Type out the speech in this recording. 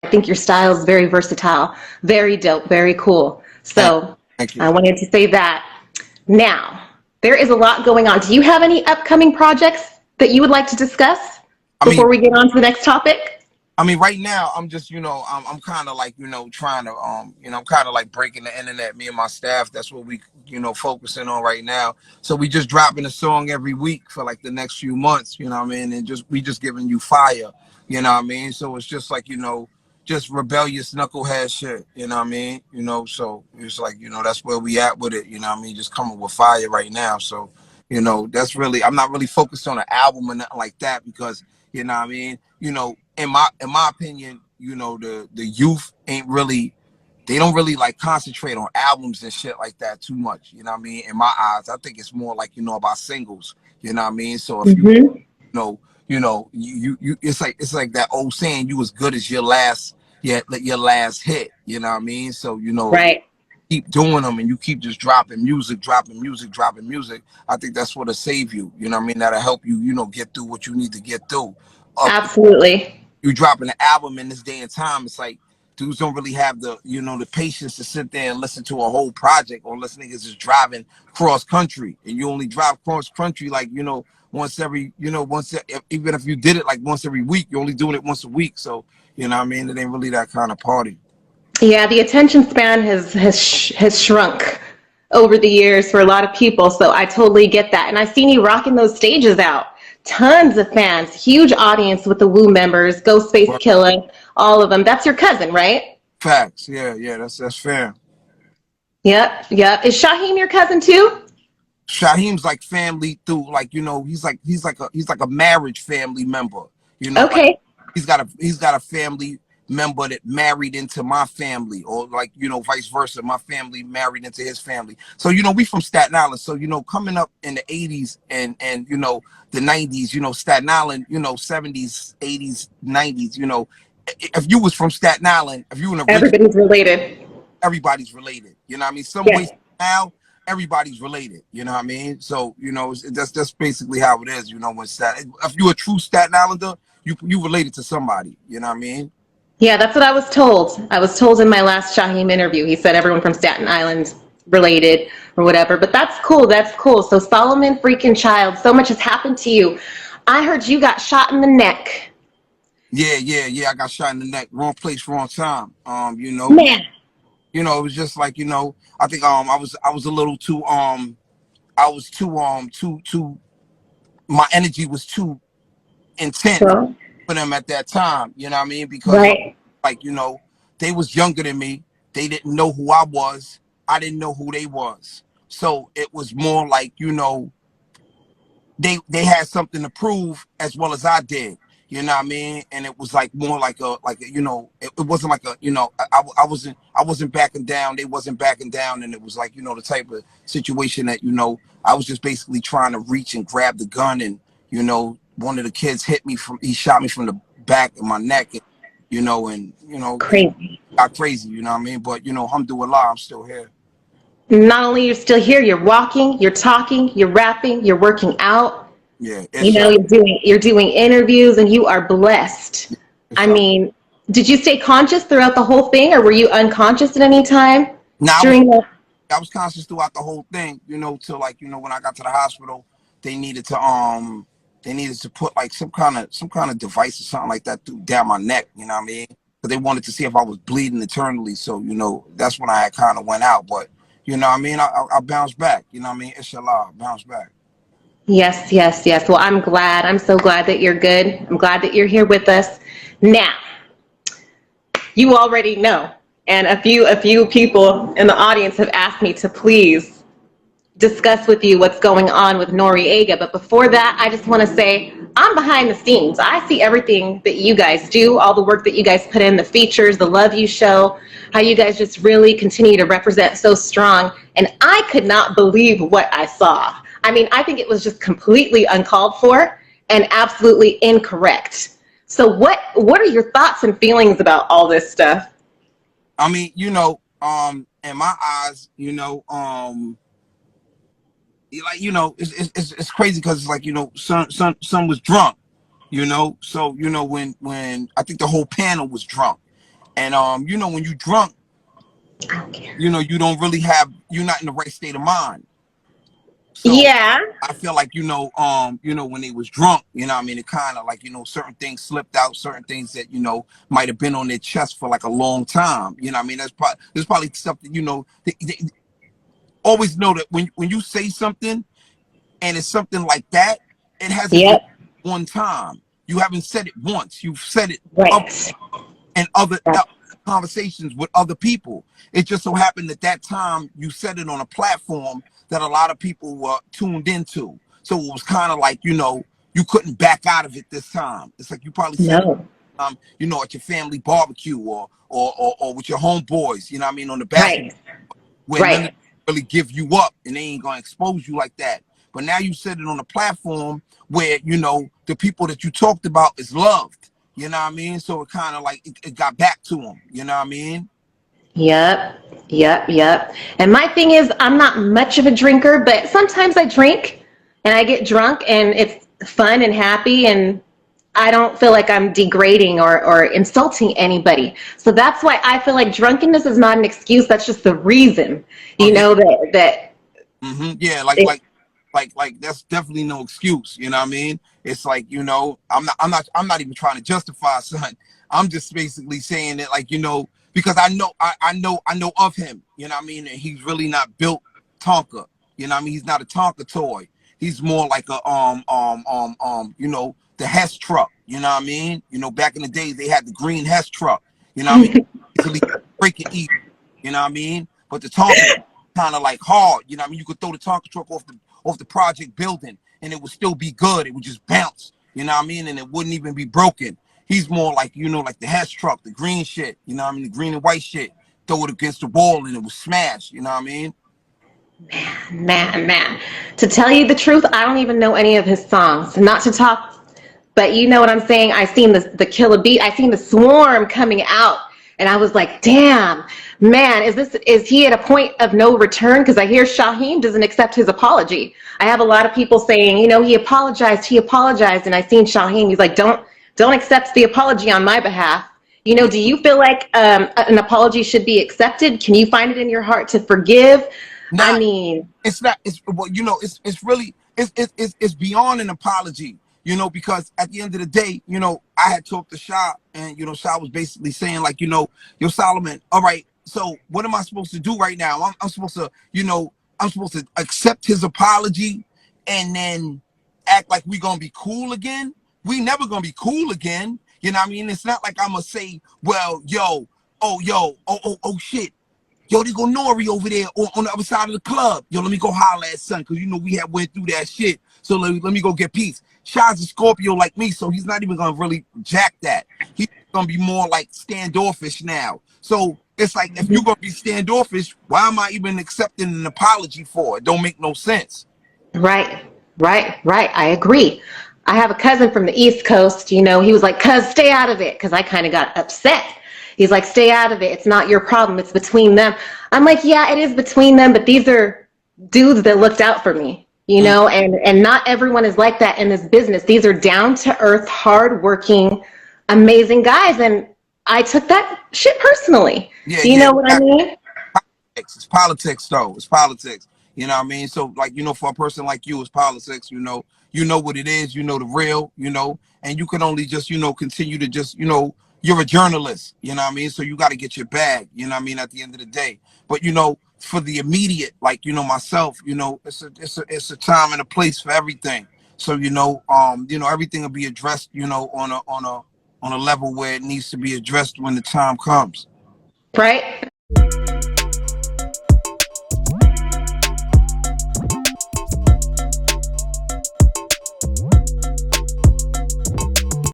I think your style is very versatile, very dope, very cool. So Thank you. I wanted to say that. Now, there is a lot going on. Do you have any upcoming projects that you would like to discuss I mean, before we get on to the next topic? right now I'm just, I'm kind of like, trying to, I'm kind of like breaking the internet. Me and my staff, that's what we, focusing on right now. So we just dropping a song every week for like the next few months, you know what I mean? And we just giving you fire, you know what I mean? So it's just like, just rebellious knucklehead shit, you know what I mean? So it's like, that's where we at with it, you know what I mean? Just coming with fire right now. So, that's really, I'm not really focused on an album or nothing like that because, you know what I mean? In my opinion, the youth ain't really, they don't really like concentrate on albums and shit like that too much. You know what I mean? In my eyes, I think it's more like, about singles. You know what I mean? So if Mm-hmm. know, it's like that old saying, you as good as your last hit. You know what I mean? So, if you Right. keep doing them and you keep just dropping music, dropping music, dropping music, I think that's what'll save you. You know what I mean? That'll help you, get through what you need to get through. Absolutely. You dropping an album in this day and time, it's like dudes don't really have the the patience to sit there and listen to a whole project, or unless niggas is driving cross country and you only drive cross country like once every even if you did it like once every week, you're only doing it once a week. So you know what I mean, it ain't really that kind of party. Yeah, the attention span has shrunk over the years for a lot of people. So I totally get that. And I've seen you rocking those stages out. Tons of fans, huge audience with the Woo members, Ghostface But Killer, all of them. That's your cousin, right? facts, yeah, that's fair. Yep, yep. Is Shyheim your cousin too? Shaheem's like family through, like he's like a marriage family member. Like Okay. he's got a family member that married into my family, or like vice versa. My family married into his family. So we from Staten Island. So coming up in the '80s and the '90s, Staten Island, '70s, '80s, '90s. If you was from Staten Island, if you an original, Everybody's related. everybody's related. You know what I mean? Some ways Yes. now everybody's related. You know what I mean? So that's basically how it is. When if you a true Staten Islander, you related to somebody. You know what I mean? Yeah, that's what I was told. I was told in my last Shyheim interview. He said everyone from Staten Island related or whatever. But that's cool. That's cool. So Solomon freaking Child, so much has happened to you. I heard you got shot in the neck. Yeah. I got shot in the neck. Wrong place, wrong time. Man. It was just like I think I was a little too I was too my energy was too intense So, for them at that time. You know what I mean? Because right. like they was younger than me. They didn't know who I was. I didn't know who they was. So it was more like they had something to prove as well as I did. You know what I mean? And it was like more like a it wasn't like a I wasn't backing down. They wasn't backing down, and it was like the type of situation that I was just basically trying to reach and grab the gun, and one of the kids he shot me from the back of my neck, and it Crazy. got crazy. You know what I mean? But alhamdulillah, I'm still here. Not only you're still here, you're walking, you're talking, you're rapping, you're working out. Yeah, You it's know, you're doing interviews and you are blessed. it's I up. mean, did you stay conscious throughout the whole thing or were you unconscious at any time Now during the I was conscious throughout the whole thing, till like when I got to the hospital, they needed to put like some kind of device or something like that down my neck, you know what I mean? Because they wanted to see if I was bleeding internally. So that's when I had kind of went out. But you know what I mean? I bounced back. You know what I mean? Inshallah, I bounced back. Yes, yes, yes. Well, I'm glad. I'm so glad that you're good. I'm glad that you're here with us. Now, you already know, and a few people in the audience have asked me to please discuss with you what's going on with Noriega. But before that, I just want to say I'm behind the scenes. I see everything that you guys do, all the work that you guys put in, the features, the love you show, how you guys just really continue to represent so strong. And I could not believe what I saw. I mean, I think it was just completely uncalled for and absolutely incorrect. So what are your thoughts and feelings about all this stuff? I mean, in my eyes, like it's crazy because it's like son was drunk, so when I think the whole panel was drunk, And you know, when you drunk, I don't care. you know, you don't really have, you're not in the right state of mind. So Yeah. I feel like, you know, when they was drunk, you know what I mean, it kind of like, you know, certain things slipped out, certain things that, you know, might have been on their chest for like a long time. You know what I mean? There's probably something, you know, they always know that when you say something and it's something like that, it hasn't been Yep. one time. You haven't said it once. You've said it up Right. and other Right. conversations with other people. It just so happened that that time you said it on a platform that a lot of people were tuned into. So it was kind of like, you know, you couldn't back out of it this time. It's like you probably said it, No. you know, at your family barbecue or with your homeboys, you know what I mean, on the basketball, Right. where none of them Right. really give you up and they ain't gonna expose you like that. But now you said it on a platform where, you know, the people that you talked about is loved. You know what I mean? So it kind of like it got back to them. You know what I mean? Yep. Yep. Yep. And my thing is, I'm not much of a drinker, but sometimes I drink and I get drunk and it's fun and happy, and I don't feel like I'm degrading or insulting anybody. So that's why I feel like drunkenness is not an excuse. That's just the reason, Oh you yeah, know, that yeah. it, Like that's definitely no excuse. You know what I mean? It's like, you know, I'm not even trying to justify son. I'm just basically saying that, like, you know, because I know of him. You know what I mean? And he's really not built Tonka. You know what I mean? He's not a Tonka toy. He's more like a you know, the Hess truck. You know what I mean? You know, back in the day they had the green Hess truck. You know what I mean? Easily break it eat. You know what I mean? But the Tonka kind of like hard. You know what I mean? You could throw the Tonka truck off the project building and it would still be good. It would just bounce. You know what I mean? And it wouldn't even be broken. He's more like, you know, like the Hess truck, the green shit. You know what I mean? The green and white shit. Throw it against the wall and it would smash. You know what I mean? man. To tell you the truth, I don't even know any of his songs. Not to talk, but you know what I'm saying? I seen the Killer Beat. I seen the Swarm coming out, and I was like, damn, man, is he at a point of no return? Because I hear Shyheim doesn't accept his apology. I have a lot of people saying, you know, he apologized, and I seen Shyheim. He's like, don't accept the apology on my behalf. You know, Yeah. do you feel like an apology should be accepted? Can you find it in your heart to forgive? I Nah, mean, it's not. It's well, you know, it's really it's beyond an apology. You know, because at the end of the day, you know, I had talked to Sha, and you know, Sha was basically saying like, you know, yo, Solomon, all right, so what am I supposed to do right now? I'm supposed to, you know, I'm supposed to accept his apology and then act like we gonna be cool again. We never gonna be cool again. You know what I mean? It's not like I'm gonna say, well, oh shit. Yo, they go Nore over there on the other side of the club. Yo, let me go holler at son, because you know we had went through that shit. So let me go get peace. Shy's a Scorpio like me, so he's not even gonna really jack that. He's gonna be more like standoffish now. So it's like, if you're gonna be standoffish, why am I even accepting an apology for it? Don't make no sense. right, right. I agree. I have a cousin from the East Coast, you know, he was like, cuz stay out of it, because I kind of got upset. He's like, stay out of it. It's not your problem. It's between them. I'm like, yeah, it is between them, but these are dudes that looked out for me, you Mm, know, and not everyone is like that in this business. These are down to earth, hardworking, amazing guys. And I took that shit personally. yeah, You yeah. know what I mean? It's politics though. It's politics. You know what I mean? So like, you know, for a person like you, it's politics, you know what it is, you know the real, you know, and you can only just, you know, continue to just, you know, you're a journalist, you know what I mean? So you got to get your bag, you know what I mean, at the end of the day. But you know, for the immediate, like, you know, myself, you know, it's a time and a place for everything. So, you know, everything will be addressed, you know, on a level where it needs to be addressed when the time comes. Right?